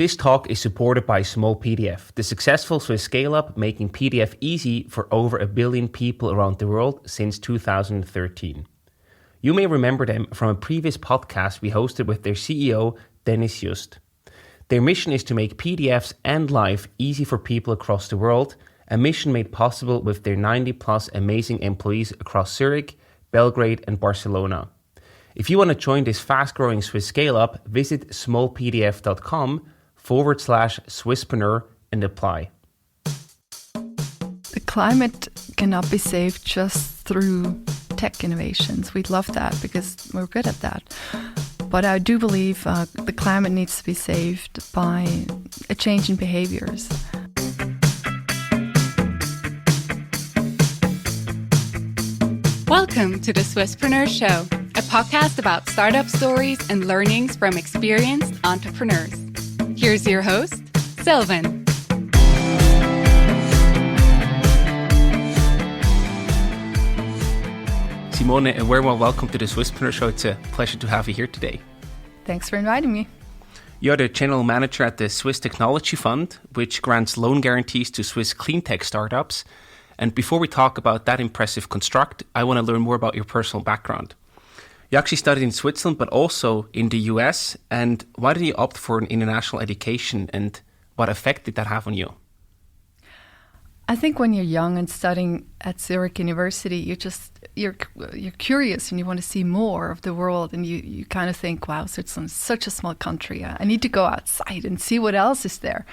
This talk is supported by Small PDF, the successful Swiss scale-up making PDF easy for over 1 billion people around the world since 2013. You may remember them from a previous podcast we hosted with their CEO, Dennis Just. Their mission is to make PDFs and life easy for people across the world, a mission made possible with their 90+ amazing employees across Zurich, Belgrade and Barcelona. If you want to join this fast-growing Swiss scale-up, visit smallpdf.com/Swisspreneur and apply. The climate cannot be saved just through tech innovations. We love that because we're good at that. But I do believe the climate needs to be saved by a change in behaviors. Welcome to the Swisspreneur Show, a podcast about startup stories and learnings from experienced entrepreneurs. Here's your host, Sylvan. Simone, a very well welcome to the Swisspreneur Show. It's a pleasure to have you here today. Thanks for inviting me. You're the general manager at the Swiss Technology Fund, which grants loan guarantees to Swiss cleantech startups. And before we talk about that impressive construct, I want to learn more about your personal background. You actually studied in Switzerland, but also in the US. And why did you opt for an international education, and what effect did that have on you? I think when you're young and studying at Zurich University, you're curious and you want to see more of the world, and you kind of think, wow, Switzerland is such a small country. I need to go outside and see what else is there.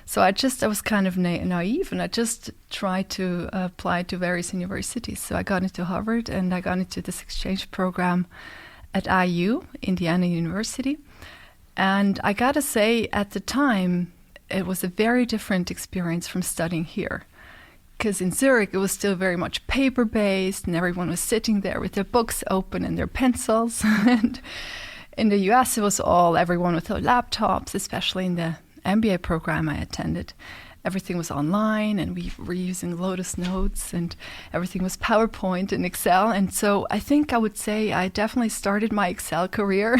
So I was kind of naive, and I just tried to apply to various universities. So I got into Harvard, and I got into this exchange program at IU, Indiana University. And I got to say, at the time, it was a very different experience from studying here. Because in Zurich, it was still very much paper-based, and everyone was sitting there with their books open and their pencils. And in the US, it was everyone with their laptops, especially in the MBA program I attended. Everything was online, and we were using Lotus Notes, and everything was PowerPoint and Excel. And so I think I would say I definitely started my Excel career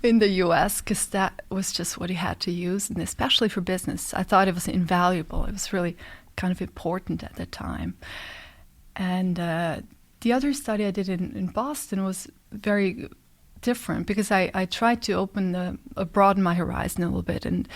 in the US, because that was just what you had to use, and especially for business. I thought it was invaluable. It was really kind of important at the time. And the other study I did in Boston was very different, because I tried to broaden my horizon a little bit, and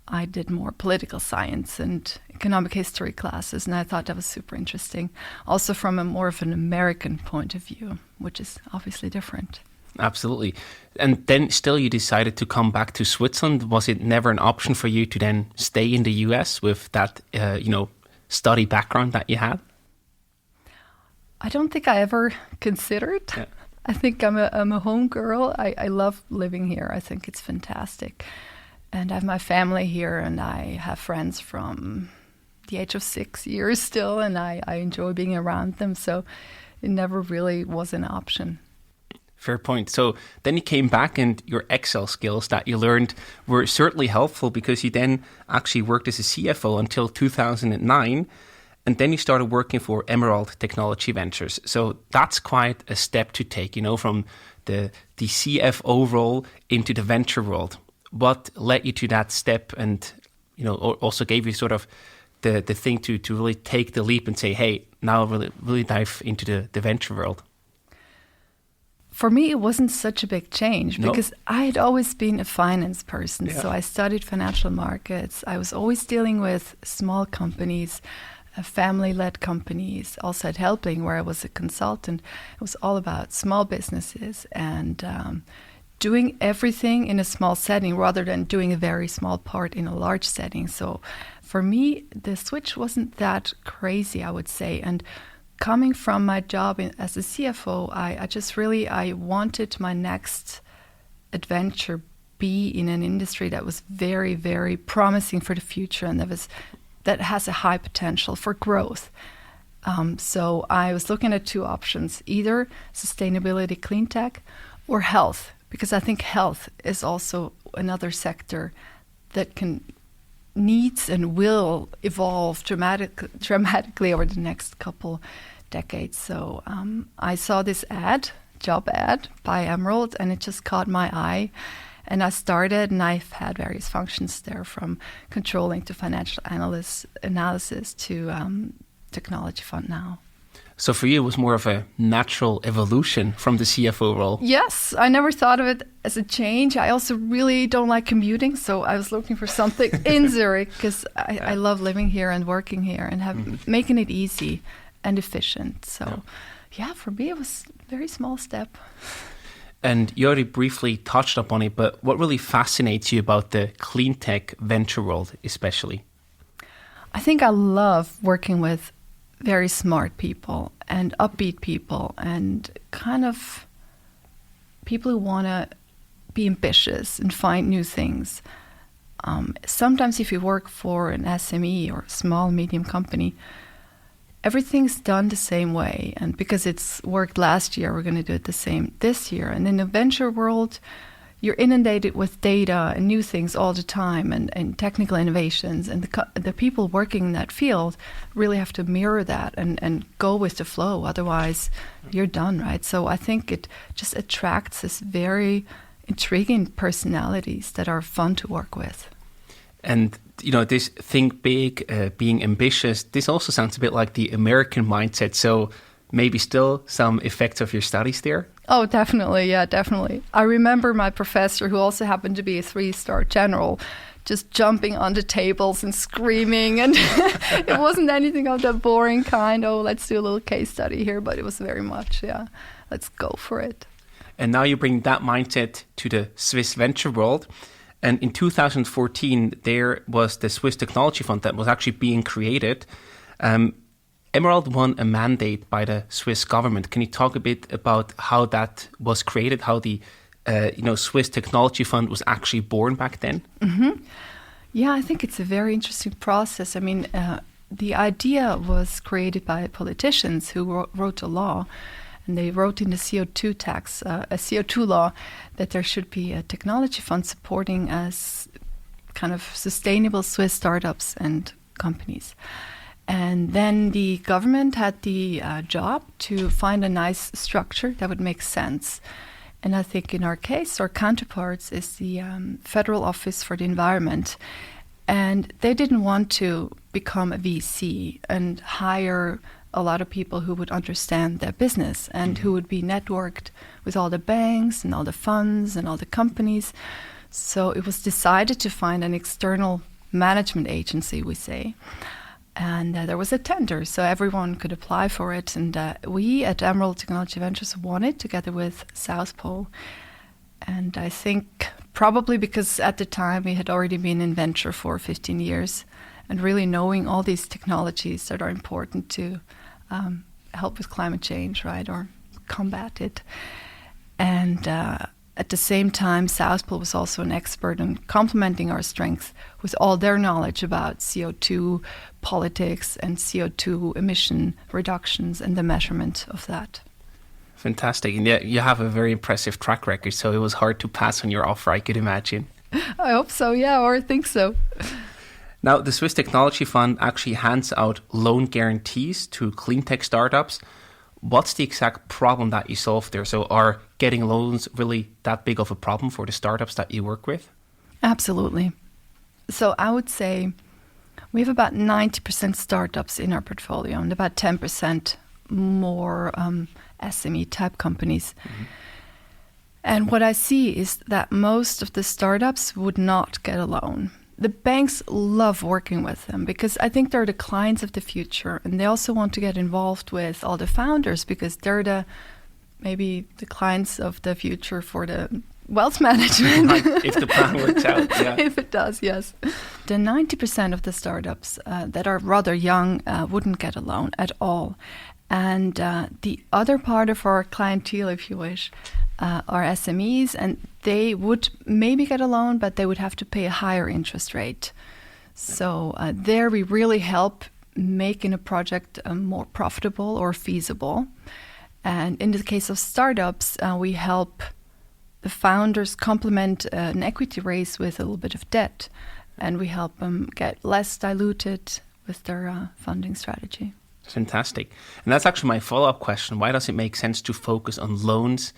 I did more political science and economic history classes, and I thought that was super interesting, also from more of an American point of view, which is obviously different. Absolutely. And then still you decided to come back to Switzerland. Was it never an option for you to then stay in the US with that, study background that you had? I don't think I ever considered. Yeah. I think I'm a home girl. I love living here. I think it's fantastic. And I have my family here, and I have friends from the age of 6 years still, and I enjoy being around them. So it never really was an option. Fair point. So then you came back, and your Excel skills that you learned were certainly helpful, because you then actually worked as a CFO until 2009. And then you started working for Emerald Technology Ventures. So that's quite a step to take, from the CFO role into the venture world. What led you to that step, and also gave you sort of the thing to really take the leap and say, hey, now I'll really dive into the venture world? For me, it wasn't such a big change, because I had always been a finance person. Yeah. So I studied financial markets. I was always dealing with small companies, family-led companies, also at Helping, where I was a consultant. It was all about small businesses and doing everything in a small setting rather than doing a very small part in a large setting. So for me, the switch wasn't that crazy, I would say. And coming from my job as a CFO, I wanted my next adventure be in an industry that was very, very promising for the future, and that has a high potential for growth. So I was looking at two options, either sustainability, cleantech, or health, because I think health is also another sector that needs and will evolve dramatically over the next couple decades. So I saw this job ad by Emerald, and it just caught my eye. And I started, and I've had various functions there, from controlling to financial analysis to technology fund now. So for you, it was more of a natural evolution from the CFO role. Yes, I never thought of it as a change. I also really don't like commuting, so I was looking for something in Zurich because I love living here and working here and making it easy and efficient. So yeah, for me, it was a very small step. And you already briefly touched upon it, but what really fascinates you about the cleantech venture world especially? I think I love working with very smart people and upbeat people and kind of people who want to be ambitious and find new things. Sometimes if you work for an SME or small, medium company, everything's done the same way. And because it's worked last year, we're going to do it the same this year. And in the venture world, you're inundated with data and new things all the time and technical innovations. And the people working in that field really have to mirror that and go with the flow. Otherwise, you're done, right? So I think it just attracts this very intriguing personalities that are fun to work with. And, you know, this think big, being ambitious, this also sounds a bit like the American mindset. So maybe still some effects of your studies there? Oh, definitely. Yeah, definitely. I remember my professor, who also happened to be a 3-star general, just jumping on the tables and screaming. And it wasn't anything of that boring kind. Oh, let's do a little case study here. But it was very much, let's go for it. And now you bring that mindset to the Swiss venture world. And in 2014, there was the Swiss Technology Fund that was actually being created. Emerald won a mandate by the Swiss government. Can you talk a bit about how that was created, how the Swiss Technology Fund was actually born back then? Mm-hmm. Yeah, I think it's a very interesting process. I mean, the idea was created by politicians who wrote a law, and they wrote in the CO2 tax, a CO2 law, that there should be a technology fund supporting as kind of sustainable Swiss startups and companies. And then the government had the job to find a nice structure that would make sense. And I think in our case, our counterparts is the Federal Office for the Environment. And they didn't want to become a VC and hire a lot of people who would understand their business and who would be networked with all the banks and all the funds and all the companies. So it was decided to find an external management agency, we say. And there was a tender, so everyone could apply for it. And we at Emerald Technology Ventures won it together with South Pole. And I think probably because at the time we had already been in venture for 15 years and really knowing all these technologies that are important to help with climate change, right, or combat it. And at the same time, South Pole was also an expert in complementing our strength with all their knowledge about CO2 politics and CO2 emission reductions and the measurement of that. Fantastic. And yeah, you have a very impressive track record, so it was hard to pass on your offer, I could imagine. I hope so, yeah, or I think so. Now, the Swiss Technology Fund actually hands out loan guarantees to cleantech startups. What's the exact problem that you solve there? So are getting loans really that big of a problem for the startups that you work with? Absolutely. So I would say we have about 90% startups in our portfolio and about 10% more SME type companies. Mm-hmm. And what I see is that most of the startups would not get a loan. The banks love working with them because I think they're the clients of the future, and they also want to get involved with all the founders because they're maybe the clients of the future for the wealth management. If the plan works out, yeah. If it does, yes. The 90% of the startups that are rather young wouldn't get a loan at all. And the other part of our clientele, if you wish, are SMEs, and they would maybe get a loan, but they would have to pay a higher interest rate. So there we really help making a project more profitable or feasible. And in the case of startups, we help the founders complement an equity raise with a little bit of debt, and we help them get less diluted with their funding strategy. Fantastic. And that's actually my follow-up question. Why does it make sense to focus on loans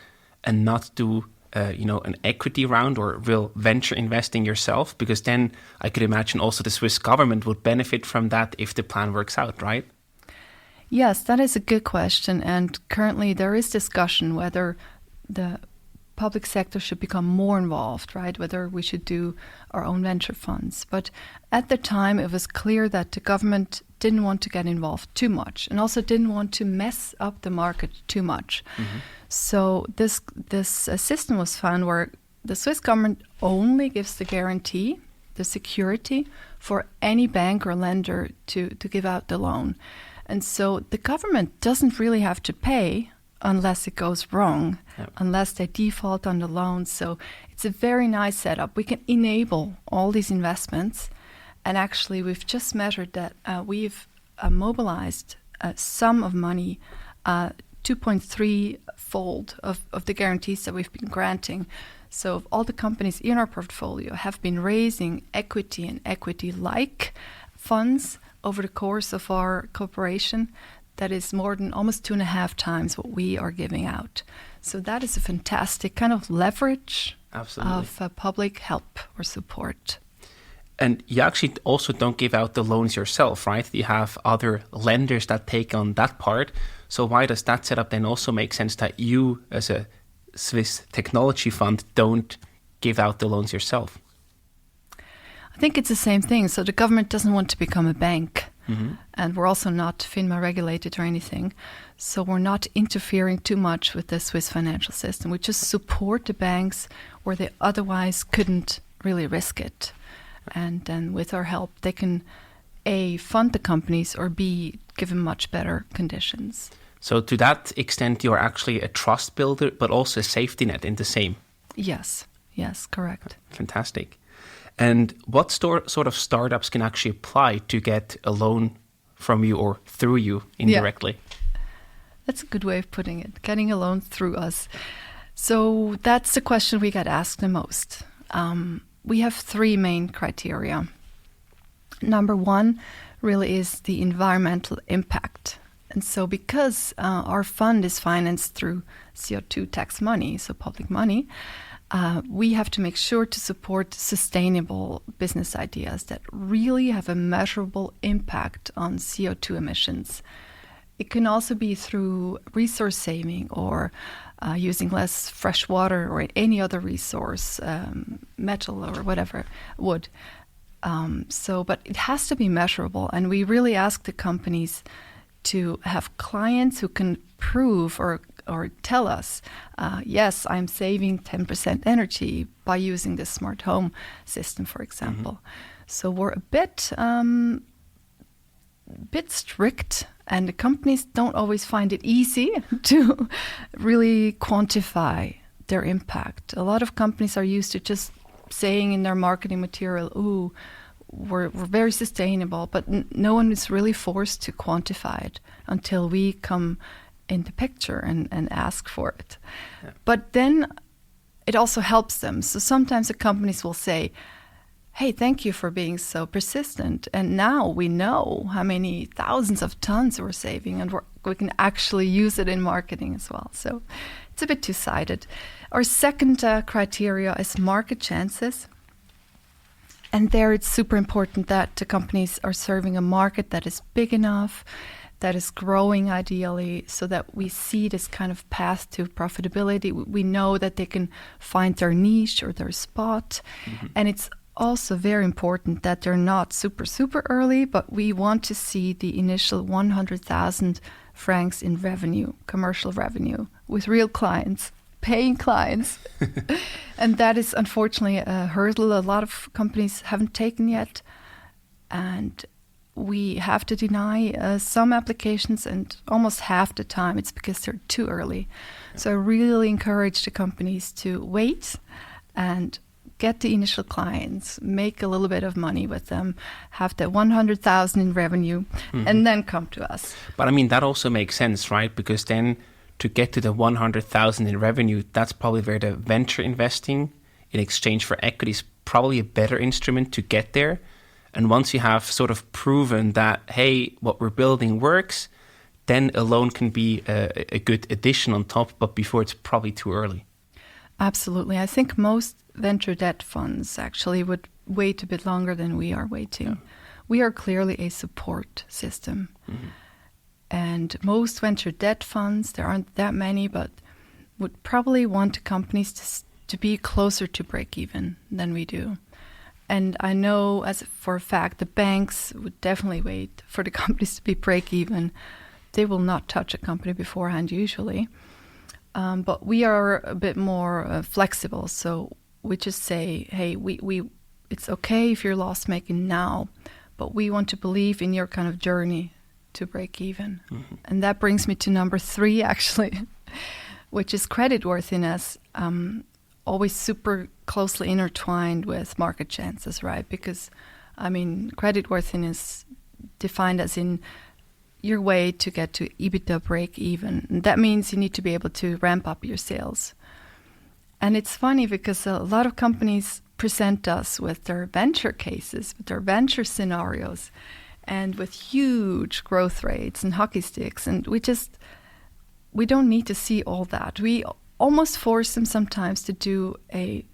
and not do an equity round or real venture investing yourself? Because then I could imagine also the Swiss government would benefit from that if the plan works out, right? Yes, that is a good question. And currently there is discussion whether the public sector should become more involved, right? Whether we should do our own venture funds. But at the time, it was clear that the government didn't want to get involved too much and also didn't want to mess up the market too much. Mm-hmm. So this system was found where the Swiss government only gives the guarantee, the security for any bank or lender to give out the loan. And so the government doesn't really have to pay unless it goes wrong, unless they default on the loan. So it's a very nice setup. We can enable all these investments. And actually, we've just measured that we've mobilized a sum of money, 2.3-fold of the guarantees that we've been granting. So all the companies in our portfolio have been raising equity and equity-like funds over the course of our cooperation. That is more than almost 2.5 times what we are giving out. So that is a fantastic kind of leverage of public help or support. And you actually also don't give out the loans yourself, right? You have other lenders that take on that part. So why does that setup then also make sense that you, as a Swiss technology fund, don't give out the loans yourself? I think it's the same thing. So the government doesn't want to become a bank. Mm-hmm. And we're also not FINMA regulated or anything. So we're not interfering too much with the Swiss financial system. We just support the banks where they otherwise couldn't really risk it. And then with our help, they can A, fund the companies, or B, give them much better conditions. So to that extent, you're actually a trust builder, but also a safety net in the same. Yes, correct. Fantastic. And what sort of startups can actually apply to get a loan from you or through you indirectly? Yeah. That's a good way of putting it, getting a loan through us. So that's the question we get asked the most. We have 3 main criteria. Number 1 really is the environmental impact. And so because our fund is financed through CO2 tax money, so public money, we have to make sure to support sustainable business ideas that really have a measurable impact on CO2 emissions. It can also be through resource saving or using less fresh water or any other resource, metal or whatever, wood. But it has to be measurable. And we really ask the companies to have clients who can prove or tell us, yes, I'm saving 10% energy by using this smart home system, for example. Mm-hmm. So we're a bit strict, and the companies don't always find it easy to really quantify their impact. A lot of companies are used to just saying in their marketing material, ooh, we're very sustainable, but no one is really forced to quantify it until we come in the picture and ask for it. Yeah. But then it also helps them. So sometimes the companies will say, hey, thank you for being so persistent. And now we know how many thousands of tons we're saving, and we can actually use it in marketing as well. So it's a bit two-sided. Our second criteria is market chances. And there it's super important that the companies are serving a market that is big enough, that is growing ideally, so that we see this kind of path to profitability. We know that they can find their niche or their spot. Mm-hmm. And it's also very important that they're not super, super early, but we want to see the initial 100,000 francs in revenue, commercial revenue, with real clients, paying clients. And that is unfortunately a hurdle a lot of companies haven't taken yet. And we have to deny some applications, and almost half the time it's because they're too early. Yeah. So I really encourage the companies to wait and get the initial clients, make a little bit of money with them, have the 100,000 in revenue, mm-hmm. and then come to us. But I mean, that also makes sense, right? Because then to get to the 100,000 in revenue, that's probably where the venture investing in exchange for equity is probably a better instrument to get there. And once you have sort of proven that, hey, what we're building works, then a loan can be a good addition on top, but before it's probably too early. Absolutely. I think most venture debt funds actually would wait a bit longer than we are waiting. Yeah. We are clearly a support system. Mm-hmm. And most venture debt funds, there aren't that many, but would probably want companies to be closer to break even than we do. And I know as for a fact the banks would definitely wait for the companies to be break even. They will not touch a company beforehand usually. But we are a bit more flexible. So we just say, hey, we it's okay if you're loss making now, but we want to believe in your kind of journey to break even. Mm-hmm. And that brings me to number 3, actually, which is creditworthiness, always super closely intertwined with market chances, right? Because, I mean, creditworthiness defined as in your way to get to EBITDA break even. And that means you need to be able to ramp up your sales. And it's funny because a lot of companies present us with their venture cases, with their venture scenarios, and with huge growth rates and hockey sticks. And we don't need to see all that. We almost force them sometimes to do a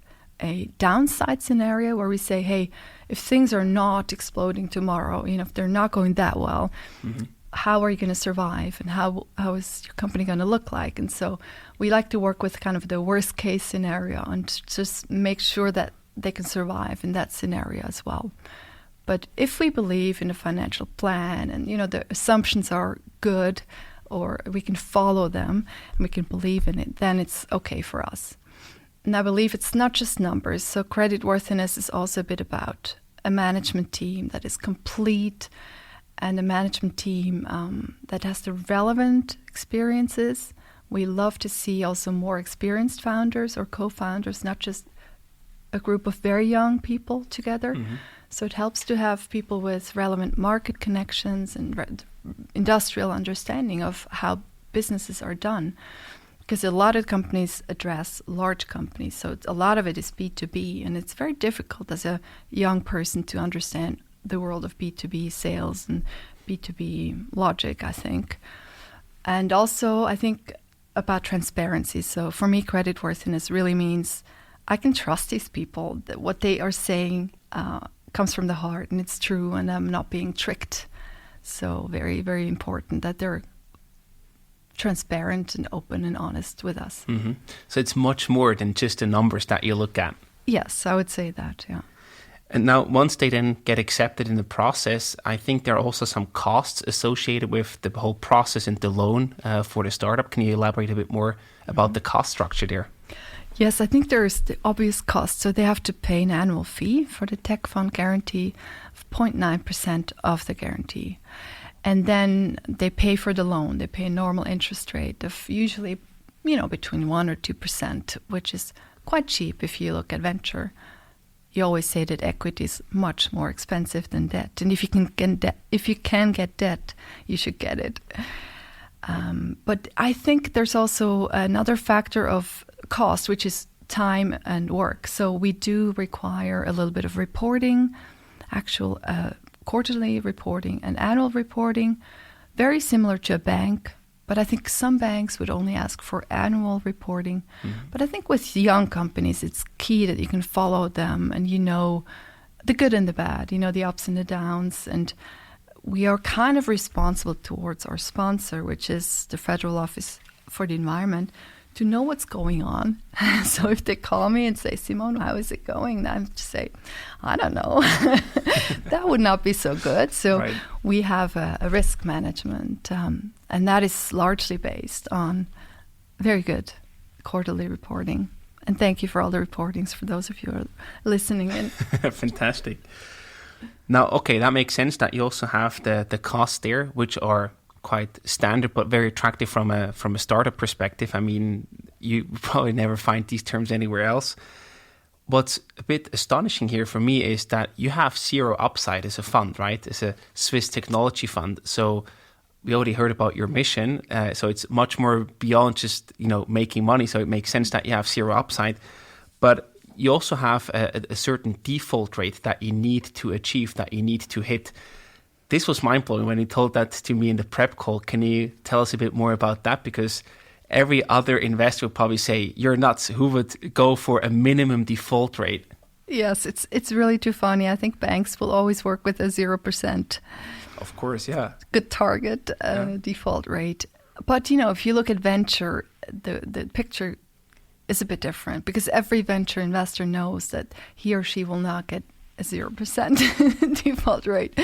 downside scenario where we say, hey, if things are not exploding tomorrow, if they're not going that well, mm-hmm. how are you going to survive, and how is your company going to look like? And so we like to work with kind of the worst case scenario and just make sure that they can survive in that scenario as well. But if we believe in a financial plan and the assumptions are good, or we can follow them and we can believe in it, then it's okay for us. And I believe it's not just numbers. So creditworthiness is also a bit about a management team that is complete, and a management team that has the relevant experiences. We love to see also more experienced founders or co-founders, not just a group of very young people together. Mm-hmm. So it helps to have people with relevant market connections and industrial understanding of how businesses are done. Because a lot of companies address large companies, so a lot of it is B2B, and it's very difficult as a young person to understand the world of B2B sales and B2B logic, I think. And also, I think about transparency. So for me, creditworthiness really means I can trust these people, that what they are saying comes from the heart and it's true, and I'm not being tricked. So very, very important that they're transparent and open and honest with us. Mm-hmm. So it's much more than just the numbers that you look at. Yes, I would say that, yeah. And now, once they then get accepted in the process, I think there are also some costs associated with the whole process and the loan for the startup. Can you elaborate a bit more about the cost structure there? Yes, I think there's the obvious cost. So they have to pay an annual fee for the tech fund guarantee of 0.9% of the guarantee. And then they pay for the loan. They pay a normal interest rate of usually, between 1 or 2%, which is quite cheap if you look at venture. You always say that equity is much more expensive than debt, and if you can get debt, you should get it. But I think there's also another factor of cost, which is time and work. So we do require a little bit of reporting, actual quarterly reporting and annual reporting, very similar to a bank. But I think some banks would only ask for annual reporting. Mm-hmm. But I think with young companies, it's key that you can follow them and the good and the bad, the ups and the downs. And we are kind of responsible towards our sponsor, which is the Federal Office for the Environment, to know what's going on. So if they call me and say, Simone, how is it going? And I have to say, I don't know. That would not be so good. So right. We have a risk management, and that is largely based on very good quarterly reporting. And thank you for all the reportings for those of you who are listening in. Fantastic. Now, okay, that makes sense that you also have the costs there, which are quite standard but very attractive from a startup perspective. I mean, you probably never find these terms anywhere else. What's a bit astonishing here for me is that you have zero upside as a fund, right? As a Swiss technology fund. So we already heard about your mission. So it's much more beyond just, making money. So it makes sense that you have zero upside. But you also have a certain default rate that you need to achieve, that you need to hit. This was mind-blowing when you told that to me in the prep call. Can you tell us a bit more about that? Because every other investor would probably say, you're nuts. Who would go for a minimum default rate? Yes, it's really too funny. I think banks will always work with a 0%. Of course, yeah. Good target default rate. But, if you look at venture, the picture is a bit different because every venture investor knows that he or she will not get a 0% default rate.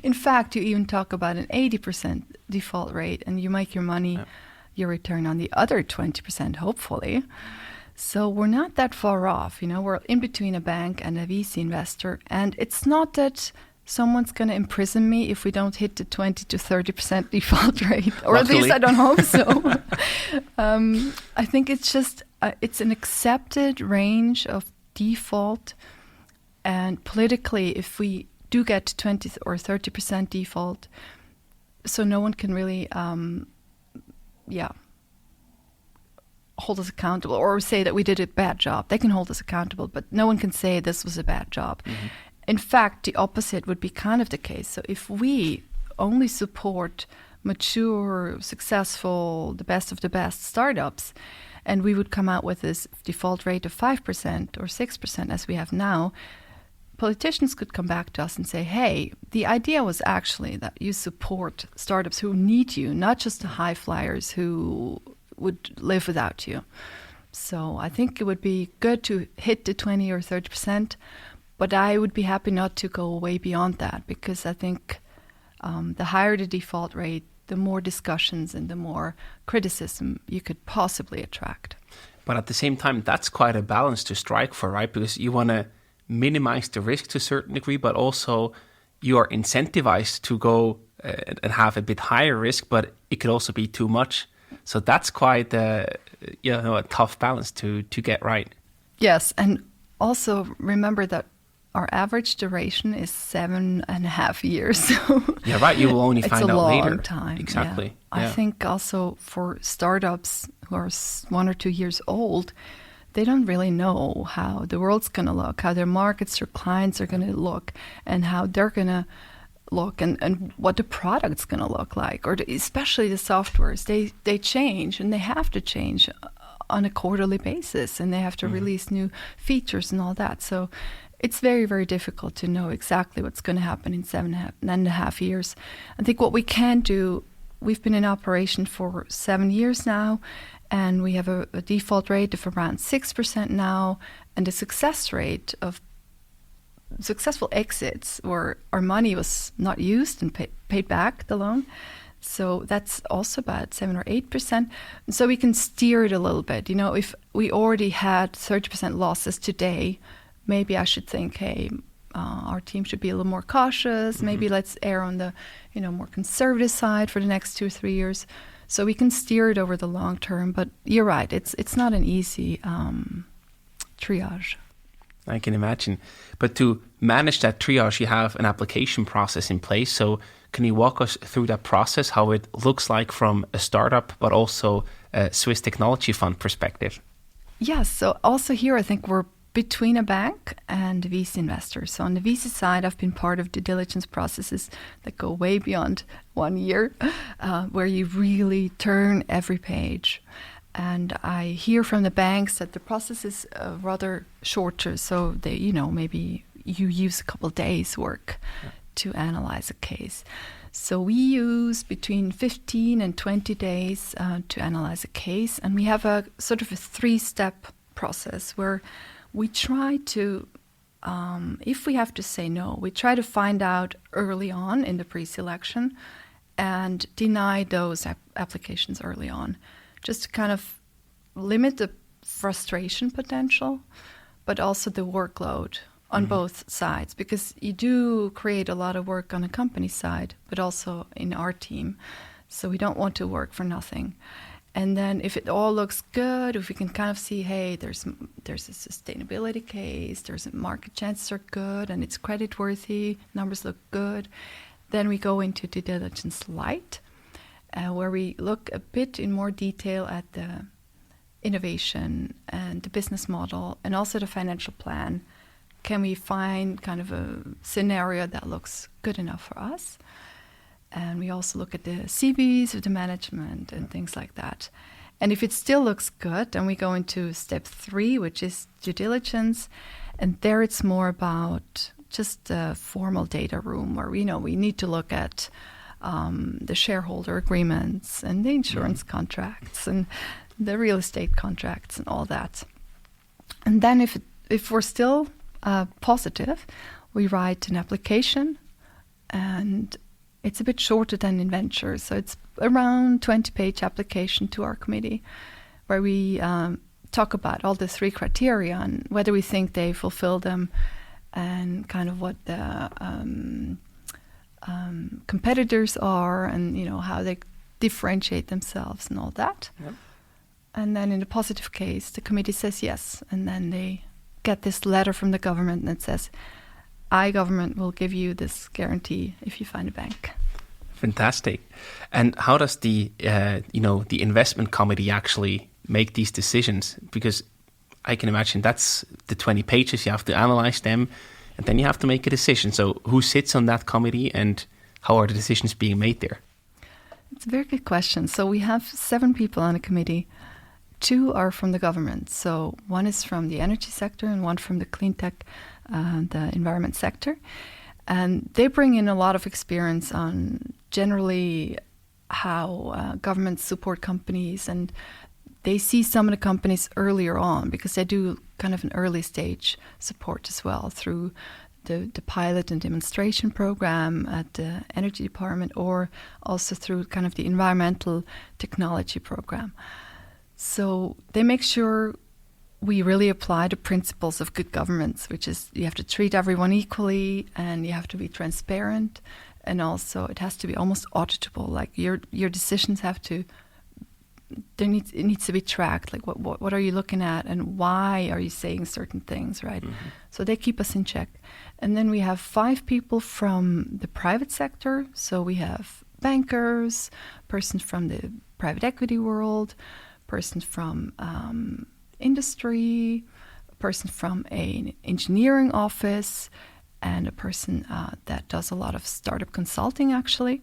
In fact, you even talk about an 80% default rate and you make your money, your return on the other 20%, hopefully. So we're not that far off. We're in between a bank and a VC investor. And it's not that someone's going to imprison me if we don't hit the 20 to 30% default rate. Or Luckily. at least I don't hope so. I think it's just, it's an accepted range of default. And politically, if we do get to 20 or 30% default, so no one can really, hold us accountable or say that we did a bad job. They can hold us accountable, but no one can say this was a bad job. Mm-hmm. In fact, the opposite would be kind of the case. So if we only support mature, successful, the best of the best startups, and we would come out with this default rate of 5% or 6% as we have now, politicians could come back to us and say, hey, the idea was actually that you support startups who need you, not just the high flyers who would live without you. So I think it would be good to hit the 20 or 30%, but I would be happy not to go way beyond that because I think the higher the default rate, the more discussions and the more criticism you could possibly attract. But at the same time, that's quite a balance to strike for, right? Because you want to minimize the risk to a certain degree, but also you are incentivized to go and have a bit higher risk, but it could also be too much. So that's quite a tough balance to get right. Yes, and also remember that our average duration is 7.5 years. Yeah, right. You will only find out later. It's a long time. Exactly. Yeah. I think also for startups who are 1 or 2 years old, they don't really know how the world's going to look, how their markets or clients are going to look, and how they're going to look, and what the product's going to look like, or especially the softwares. They change, and they have to change on a quarterly basis, and they have to release new features and all that. So it's very, very difficult to know exactly what's going to happen in 7.5 years. I think what we can do, we've been in operation for 7 years now, and we have a default rate of around 6% now, and a success rate of successful exits where our money was not used and paid back the loan. So that's also about 7 or 8%. And so we can steer it a little bit. If we already had 30% losses today, maybe I should think, hey, our team should be a little more cautious. Mm-hmm. Maybe let's err on the, more conservative side for the next 2 or 3 years. So we can steer it over the long term. But you're right, it's not an easy triage. I can imagine. But to manage that triage, you have an application process in place. So can you walk us through that process, how it looks like from a startup, but also a Swiss technology fund perspective? Yes. So also here, I think we're between a bank and a VC investor. So on the VC side, I've been part of due diligence processes that go way beyond 1 year, where you really turn every page. And I hear from the banks that the process is rather shorter. So they, maybe you use a couple of days' work to analyze a case. So we use between 15 and 20 days to analyze a case. And we have a sort of a 3-step process where we try to, if we have to say no, we try to find out early on in the pre-selection and deny those applications early on, just to kind of limit the frustration potential, but also the workload on both sides, because you do create a lot of work on a company side, but also in our team. So we don't want to work for nothing. And then if it all looks good, if we can kind of see, hey, there's a sustainability case, there's a market chances are good, and it's creditworthy, numbers look good, then we go into due diligence light, where we look a bit in more detail at the innovation and the business model and also the financial plan. Can we find kind of a scenario that looks good enough for us? And we also look at the CVs of the management and things like that. And if it still looks good, then we go into step 3, which is due diligence. And there it's more about just a formal data room where we need to look at the shareholder agreements and the insurance contracts and the real estate contracts and all that. And then if we're still positive, we write an application, and it's a bit shorter than in ventures. So it's around 20-page application to our committee, where we talk about all the 3 criteria and whether we think they fulfill them, and kind of what the competitors are, and how they differentiate themselves and all that. Yep. And then in the positive case, the committee says yes, and then they get this letter from the government that says, I, government, will give you this guarantee if you find a bank. Fantastic. And how does the investment committee actually make these decisions? Because I can imagine that's the 20 pages, you have to analyze them, and then you have to make a decision. So who sits on that committee, and how are the decisions being made there? It's a very good question. So we have 7 people on a committee. 2 are from the government. So one is from the energy sector and one from the cleantech, the environment sector. And they bring in a lot of experience on generally how governments support companies, and they see some of the companies earlier on because they do kind of an early stage support as well through the pilot and demonstration program at the energy department, or also through kind of the environmental technology program. So they make sure we really apply the principles of good governance, which is you have to treat everyone equally, and you have to be transparent, and also it has to be almost auditable. Like your decisions have to, it needs to be tracked. Like what are you looking at, and why are you saying certain things, right? Mm-hmm. So they keep us in check. And then we have 5 people from the private sector. So we have bankers, persons from the private equity world, persons from industry, a person from an engineering office, and a person that does a lot of startup consulting, actually.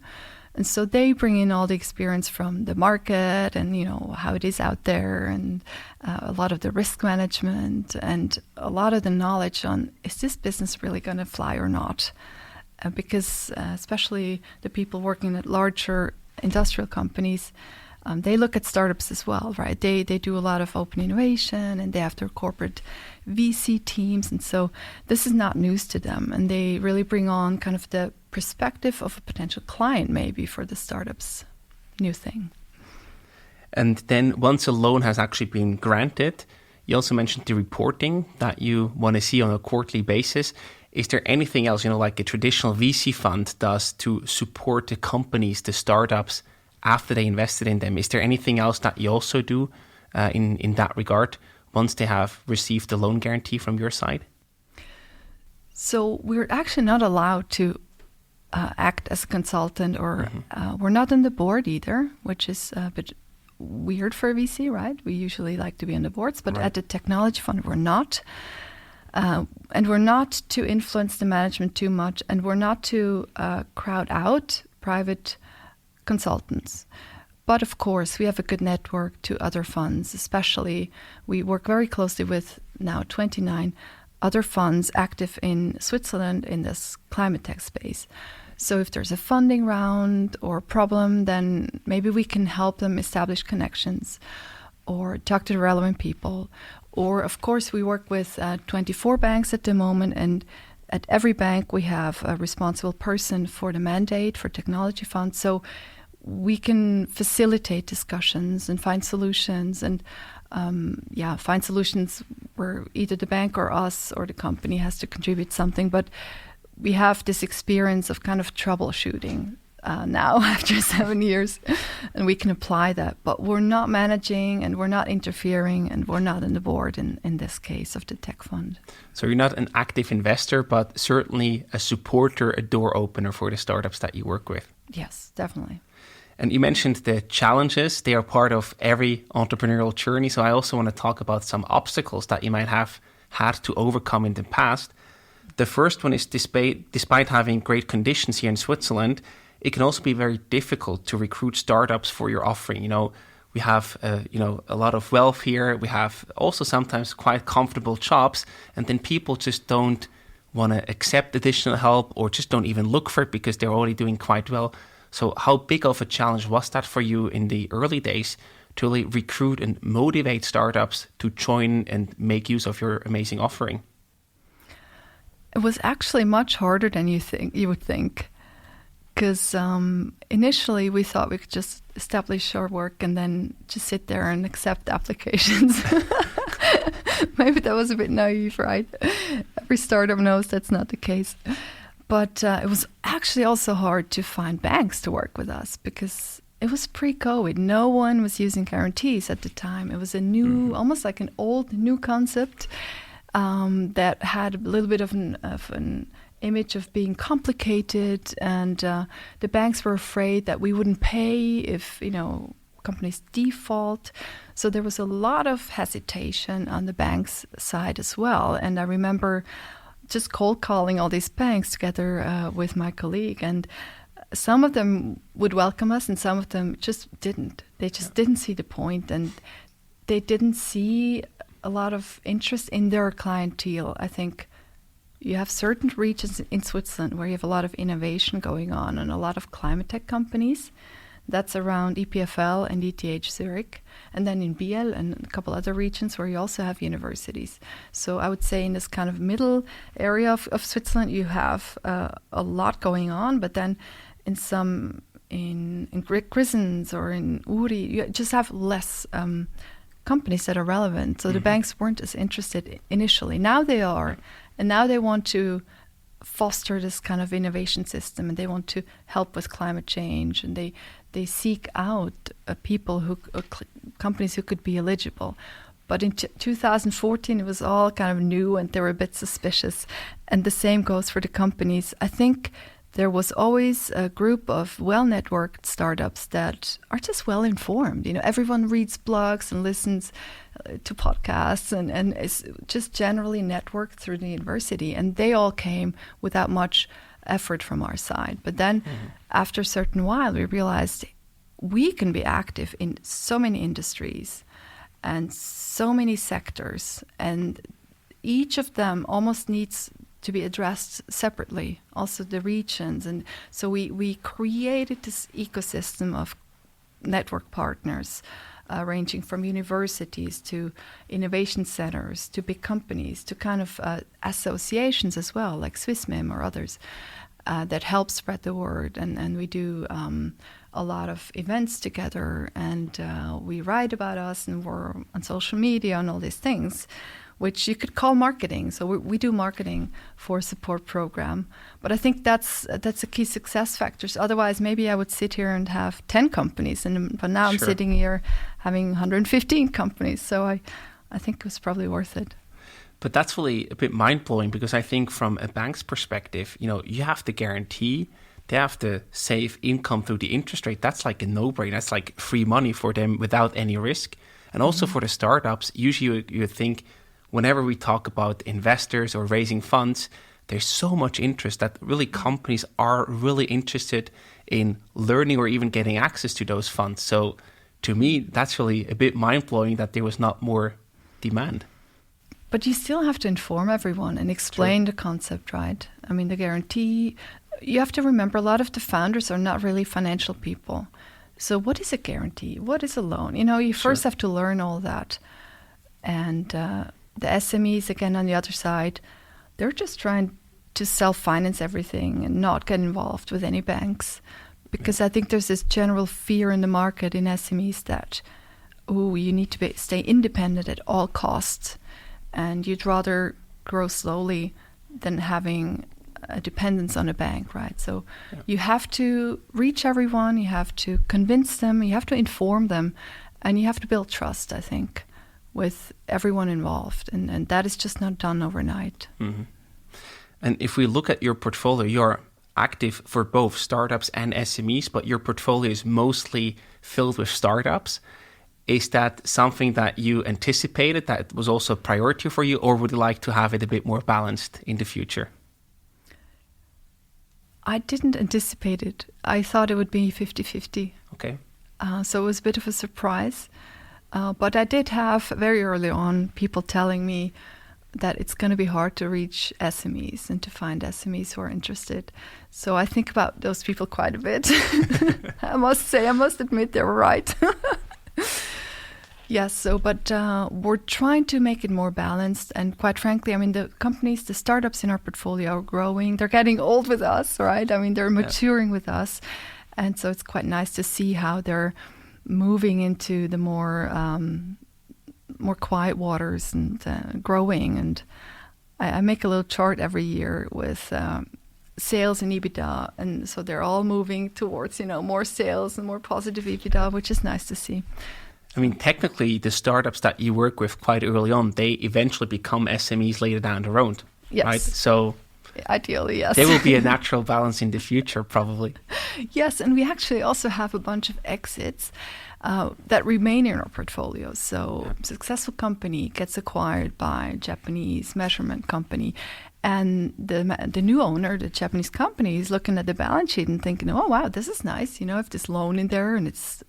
And so they bring in all the experience from the market and, how it is out there, and a lot of the risk management, and a lot of the knowledge on, is this business really going to fly or not? Because especially the people working at larger industrial companies, they look at startups as well, right? They do a lot of open innovation, and they have their corporate VC teams. And so this is not news to them. And they really bring on kind of the perspective of a potential client maybe for the startup's new thing. And then once a loan has actually been granted, you also mentioned the reporting that you want to see on a quarterly basis. Is there anything else, like a traditional VC fund does to support the companies, the startups, after they invested in them? Is there anything else that you also do in that regard once they have received the loan guarantee from your side? So we're actually not allowed to act as a consultant, or we're not on the board either, which is a bit weird for a VC, right? We usually like to be on the boards, but at the technology fund, we're not. And we're not to influence the management too much, and we're not to crowd out private consultants. But of course, we have a good network to other funds, especially we work very closely with now 29 other funds active in Switzerland in this climate tech space. So if there's a funding round or a problem, then maybe we can help them establish connections or talk to the relevant people. Or of course, we work with 24 banks at the moment, and at every bank we have a responsible person for the mandate for technology funds. So we can facilitate discussions and find solutions, and find solutions where either the bank or us or the company has to contribute something. But we have this experience of kind of troubleshooting now after 7 years, and we can apply that. But we're not managing, and we're not interfering, and we're not on the board in this case of the tech fund. So you're not an active investor, but certainly a supporter, a door opener for the startups that you work with. Yes, definitely. And you mentioned the challenges. They are part of every entrepreneurial journey. So I also want to talk about some obstacles that you might have had to overcome in the past. The first one is despite having great conditions here in Switzerland, it can also be very difficult to recruit startups for your offering. we have, a lot of wealth here. We have also sometimes quite comfortable jobs, and then people just don't want to accept additional help or just don't even look for it because they're already doing quite well. So how big of a challenge was that for you in the early days to really recruit and motivate startups to join and make use of your amazing offering? It was actually much harder than you would think. Because initially we thought we could just establish our work and then just sit there and accept applications. Maybe that was a bit naive, right? Every startup knows that's not the case. But it was actually also hard to find banks to work with us because it was pre-COVID. No one was using guarantees at the time. It was a new, almost like an old new concept that had a little bit of an image of being complicated, and the banks were afraid that we wouldn't pay if companies default. So there was a lot of hesitation on the bank's side as well. And I remember just cold calling all these banks together with my colleague, and some of them would welcome us and some of them just didn't. They just didn't see the point, and they didn't see a lot of interest in their clientele. I think you have certain regions in Switzerland where you have a lot of innovation going on and a lot of climate tech companies. That's around EPFL and ETH Zurich. And then in BL and a couple other regions where you also have universities. So I would say in this kind of middle area of Switzerland, you have a lot going on. But then in Grisons or in Uri, you just have less companies that are relevant. So the banks weren't as interested initially. Now they are. And now they want to foster this kind of innovation system, and they want to help with climate change, and they seek out companies who could be eligible. But in 2014, it was all kind of new, and they were a bit suspicious. And the same goes for the companies. I think there was always a group of well-networked startups that are just well-informed. Everyone reads blogs and listens to podcasts and is just generally networked through the university. And they all came without much effort from our side. But then after a certain while, we realized we can be active in so many industries and so many sectors. And each of them almost needs to be addressed separately, also the regions. And so we created this ecosystem of network partners, ranging from universities to innovation centers to big companies to kind of associations as well, like SwissMem or others, that help spread the word. And we do a lot of events together, and we write about us, and we're on social media and all these things, which you could call marketing. So we do marketing for a support program. But I think that's a key success factors. Otherwise, maybe I would sit here and have 10 companies. But now I'm sitting here having 115 companies. So I think it was probably worth it. But that's really a bit mind-blowing, because I think from a bank's perspective, you have the guarantee. They have to save income through the interest rate. That's like a no-brainer. That's like free money for them without any risk. And also for the startups, usually you think, whenever we talk about investors or raising funds, there's so much interest that really companies are really interested in learning or even getting access to those funds. So to me, that's really a bit mind-blowing that there was not more demand. But you still have to inform everyone and explain the concept, right? I mean, the guarantee, you have to remember a lot of the founders are not really financial people. So what is a guarantee? What is a loan? You first have to learn all that. And the SMEs, again, on the other side, they're just trying to self-finance everything and not get involved with any banks. Because I think there's this general fear in the market in SMEs that, you need to stay independent at all costs. And you'd rather grow slowly than having a dependence on a bank, right? So you have to reach everyone, you have to convince them, you have to inform them, and you have to build trust, I think, with everyone involved. And that is just not done overnight. Mm-hmm. And if we look at your portfolio, you're active for both startups and SMEs, but your portfolio is mostly filled with startups. Is that something that you anticipated, that was also a priority for you, or would you like to have it a bit more balanced in the future? I didn't anticipate it. I thought it would be 50-50. Okay. So it was a bit of a surprise. But I did have very early on people telling me that it's going to be hard to reach SMEs and to find SMEs who are interested. So I think about those people quite a bit. I must admit they were right. Yes, but we're trying to make it more balanced. And quite frankly, I mean, the startups in our portfolio are growing. They're getting old with us, right? I mean, they're maturing with us. And so it's quite nice to see how they're moving into the more quiet waters and growing. And I make a little chart every year with sales and EBITDA. And so they're all moving towards, more sales and more positive EBITDA, which is nice to see. I mean, technically, the startups that you work with quite early on, they eventually become SMEs later down the road, yes. right? So ideally, yes. There will be a natural balance in the future, probably. Yes, and we actually also have a bunch of exits that remain in our portfolio. So successful company gets acquired by Japanese measurement company, and the new owner, the Japanese company, is looking at the balance sheet and thinking, oh, wow, this is nice. I have this loan in there and it's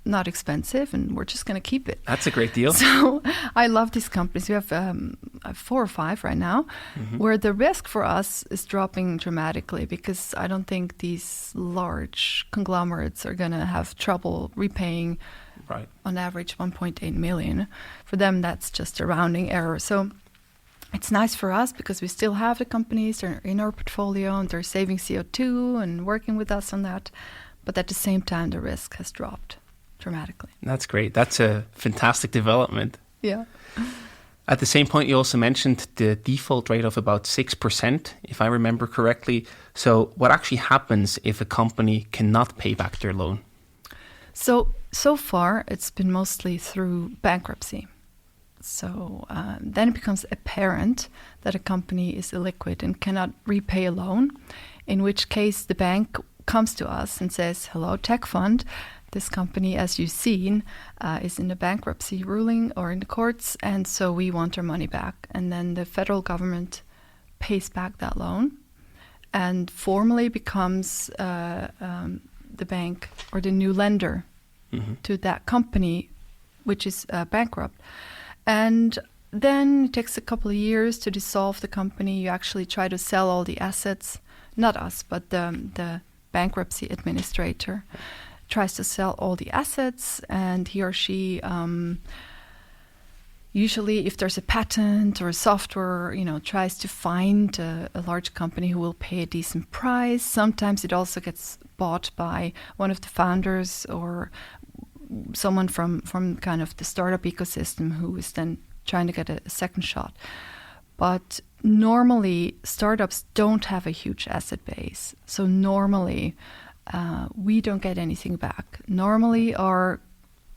not expensive, and we're just going to keep it. That's a great deal. So I love these companies. We have 4 or 5 right now, where the risk for us is dropping dramatically, because I don't think these large conglomerates are going to have trouble repaying, on average, 1.8 million. For them, that's just a rounding error. So it's nice for us because we still have the companies, they're in our portfolio, and they're saving CO2 and working with us on that. But at the same time, the risk has dropped dramatically. That's great. That's a fantastic development. Yeah. At the same point, you also mentioned the default rate of about 6%, if I remember correctly. So what actually happens if a company cannot pay back their loan? So far, it's been mostly through bankruptcy. So then it becomes apparent that a company is illiquid and cannot repay a loan, in which case the bank comes to us and says, hello, tech fund. This company, as you've seen, is in a bankruptcy ruling or in the courts, and so we want our money back. And then the federal government pays back that loan and formally becomes the bank or the new lender to that company, which is bankrupt. And then it takes a couple of years to dissolve the company. You actually try to sell all the assets, not us, but the bankruptcy administrator tries to sell all the assets, and he or she, usually if there's a patent or a software, tries to find a large company who will pay a decent price. Sometimes it also gets bought by one of the founders or someone from kind of the startup ecosystem who is then trying to get a second shot. But normally, startups don't have a huge asset base. So normally, we don't get anything back. Normally,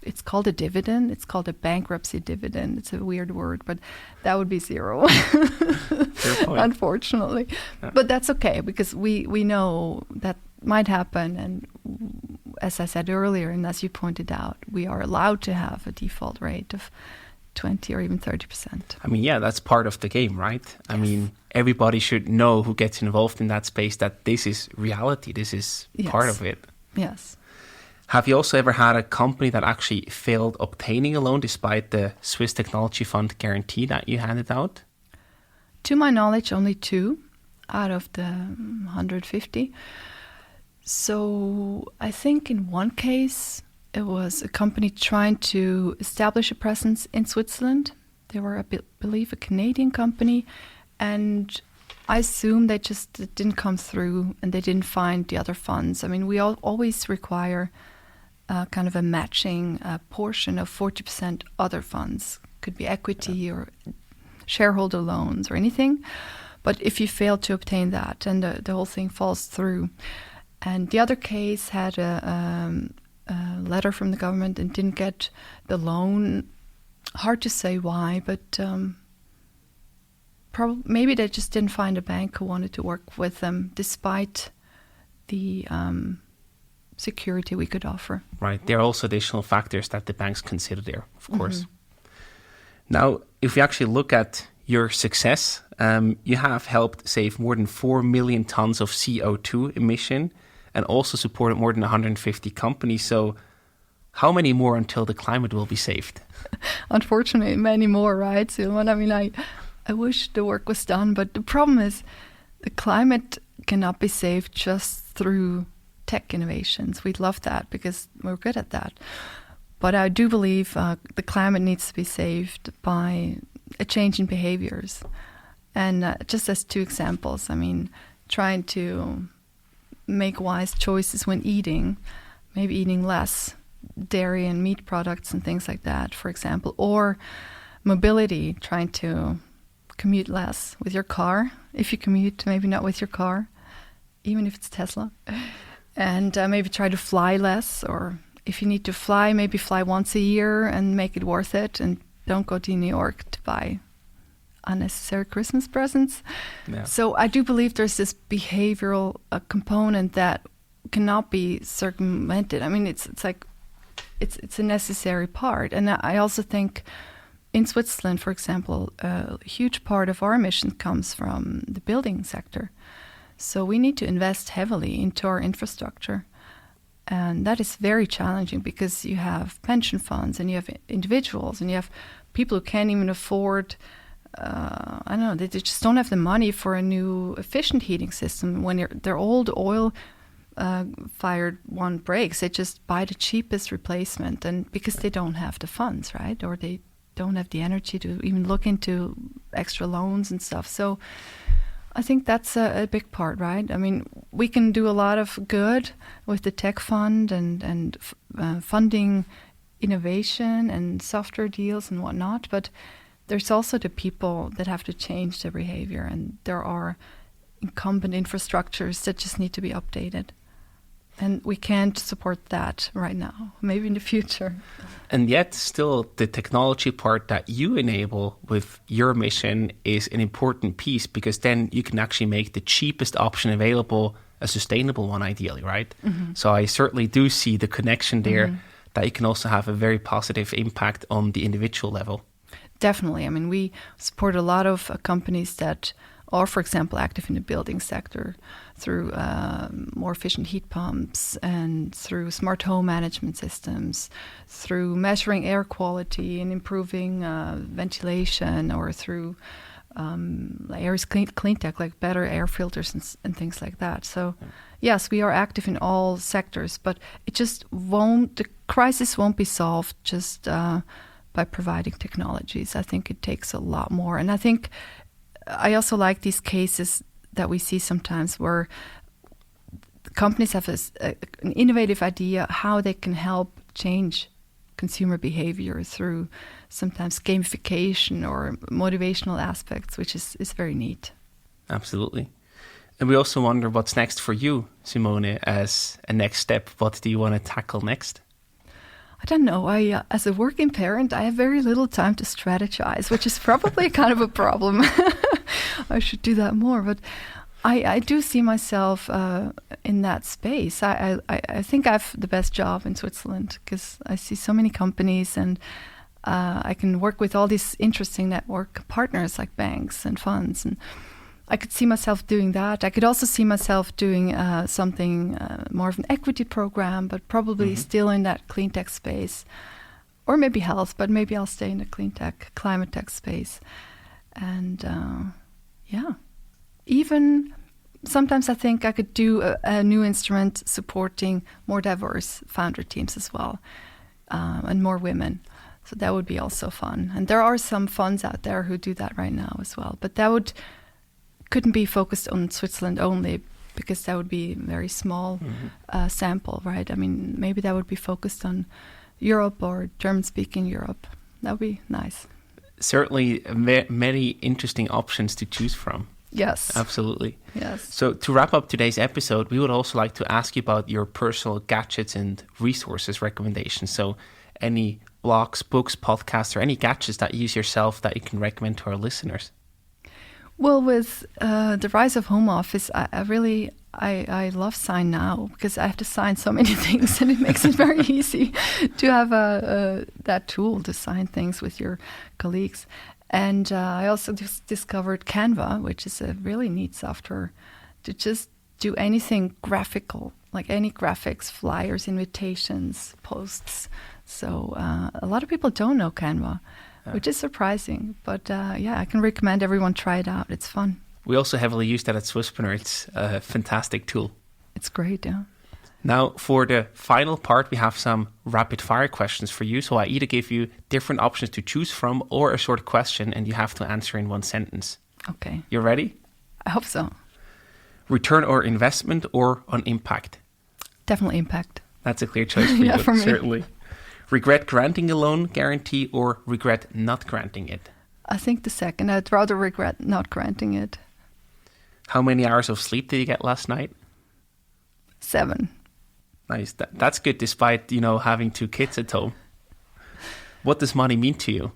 it's called a dividend. It's called a bankruptcy dividend. It's a weird word, but that would be zero, unfortunately. Yeah. But that's okay, because we know that might happen. And as I said earlier, and as you pointed out, we are allowed to have a default rate of 20 or even 30%. I mean, yeah, that's part of the game, right? Yes. I mean, everybody should know who gets involved in that space that this is reality. This is part of it. Yes. Have you also ever had a company that actually failed obtaining a loan despite the Swiss Technology Fund guarantee that you handed out? To my knowledge, only 2 out of the 150. So I think in one case, it was a company trying to establish a presence in Switzerland. They were, I believe, a Canadian company, and I assume they just didn't come through and they didn't find the other funds. I mean, we always require kind of a matching portion of 40% other funds. Could be equity or shareholder loans or anything. But if you fail to obtain that, then the whole thing falls through. And the other case had a letter from the government and didn't get the loan. Hard to say why, but maybe they just didn't find a bank who wanted to work with them despite the security we could offer. Right. There are also additional factors that the banks consider there, of course. Now, if we actually look at your success, you have helped save more than 4 million tons of CO2 emission and also supported more than 150 companies. So How many more until the climate will be saved? Unfortunately, many more, right? So, I mean, I wish the work was done, but the problem is the climate cannot be saved just through tech innovations. We'd love that because we're good at that. But I do believe the climate needs to be saved by a change in behaviors. And just as 2 examples, I mean, trying to make wise choices when eating, maybe eating less dairy and meat products and things like that, for example, or mobility, trying to commute less with your car. If you commute, maybe not with your car, even if it's Tesla. And maybe try to fly less, or if you need to fly, maybe fly once a year and make it worth it, and don't go to New York to buy unnecessary Christmas presents. Yeah. So I do believe there's this behavioral component that cannot be circumvented. I mean, it's like it's a necessary part. And I also think in Switzerland, for example, a huge part of our emission comes from the building sector. So we need to invest heavily into our infrastructure. And that is very challenging because you have pension funds and you have individuals and you have people who can't even afford, I don't know, they just don't have the money for a new efficient heating system. When their old oil fired one breaks, they just buy the cheapest replacement, and because they don't have the funds, right? Or they don't have the energy to even look into extra loans and stuff. So I think that's a big part, right? I mean, we can do a lot of good with the tech fund and funding innovation and software deals and whatnot, but there's also the people that have to change their behavior, and there are incumbent infrastructures that just need to be updated. And we can't support that right now, maybe in the future. And yet still the technology part that you enable with your mission is an important piece, because then you can actually make the cheapest option available a sustainable one, ideally, right? Mm-hmm. So I certainly do see the connection there, that you can also have a very positive impact on the individual level. Definitely. I mean, we support a lot of companies that are, for example, active in the building sector through more efficient heat pumps and through smart home management systems, through measuring air quality and improving ventilation, or through areas cleantech, like better air filters and things like that. So, yes, we are active in all sectors, but the crisis won't be solved just by providing technologies. I think it takes a lot more. And I think I also like these cases that we see sometimes where companies have an innovative idea how they can help change consumer behavior through sometimes gamification or motivational aspects, which is very neat. Absolutely. And we also wonder what's next for you, Simone, as a next step. What do you want to tackle next? I don't know. As a working parent, I have very little time to strategize, which is probably kind of a problem. I should do that more. But I do see myself in that space. I think I have the best job in Switzerland because I see so many companies, and I can work with all these interesting network partners like banks and funds. And I could see myself doing that. I could also see myself doing something more of an equity program, but probably still in that clean tech space, or maybe health, but maybe I'll stay in the clean tech, climate tech space. And even sometimes I think I could do a new instrument supporting more diverse founder teams as well, and more women. So that would be also fun. And there are some funds out there who do that right now as well, but that couldn't be focused on Switzerland only, because that would be a very small sample, right? I mean, maybe that would be focused on Europe or German-speaking Europe. That would be nice. Certainly many interesting options to choose from. Yes. Absolutely. Yes. So to wrap up today's episode, we would also like to ask you about your personal gadgets and resources recommendations. So any blogs, books, podcasts, or any gadgets that you use yourself that you can recommend to our listeners. Well, with the rise of home office, I love Sign Now, because I have to sign so many things, and it makes it very easy to have that tool to sign things with your colleagues. And I also just discovered Canva, which is a really neat software to just do anything graphical like any graphics, flyers, invitations, posts. So a lot of people don't know Canva, which is surprising. But I can recommend everyone try it out. It's fun. We also heavily use that at Swisspreneur. It's a fantastic tool. It's great, yeah. Now, for the final part, we have some rapid fire questions for you. So I either give you different options to choose from or a short question, and you have to answer in one sentence. Okay. You ready? I hope so. Return or investment or on impact? Definitely impact. That's a clear choice for you, for me. certainly. Regret granting a loan guarantee or regret not granting it? I think the second. I'd rather regret not granting it. How many hours of sleep did you get last night? 7. Nice. That's good despite, having 2 kids at home. What does money mean to you?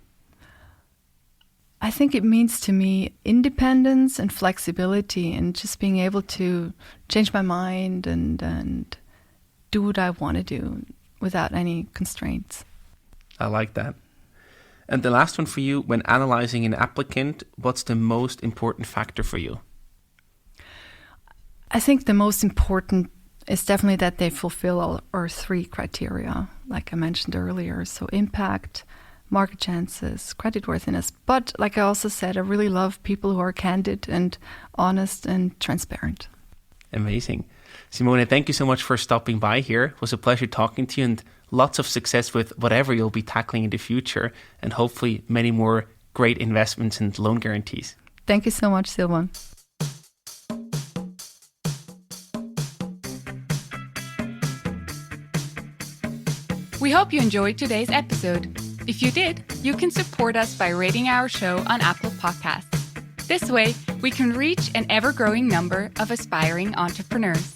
I think it means to me independence and flexibility and just being able to change my mind and do what I want to do without any constraints. I like that. And the last one for you, when analyzing an applicant, what's the most important factor for you? I think the most important is definitely that they fulfill all our 3 criteria, like I mentioned earlier. So impact, market chances, creditworthiness. But like I also said, I really love people who are candid and honest and transparent. Amazing. Simone, thank you so much for stopping by here. It was a pleasure talking to you and lots of success with whatever you'll be tackling in the future and hopefully many more great investments and loan guarantees. Thank you so much, Silvan. We hope you enjoyed today's episode. If you did, you can support us by rating our show on Apple Podcasts. This way, we can reach an ever-growing number of aspiring entrepreneurs.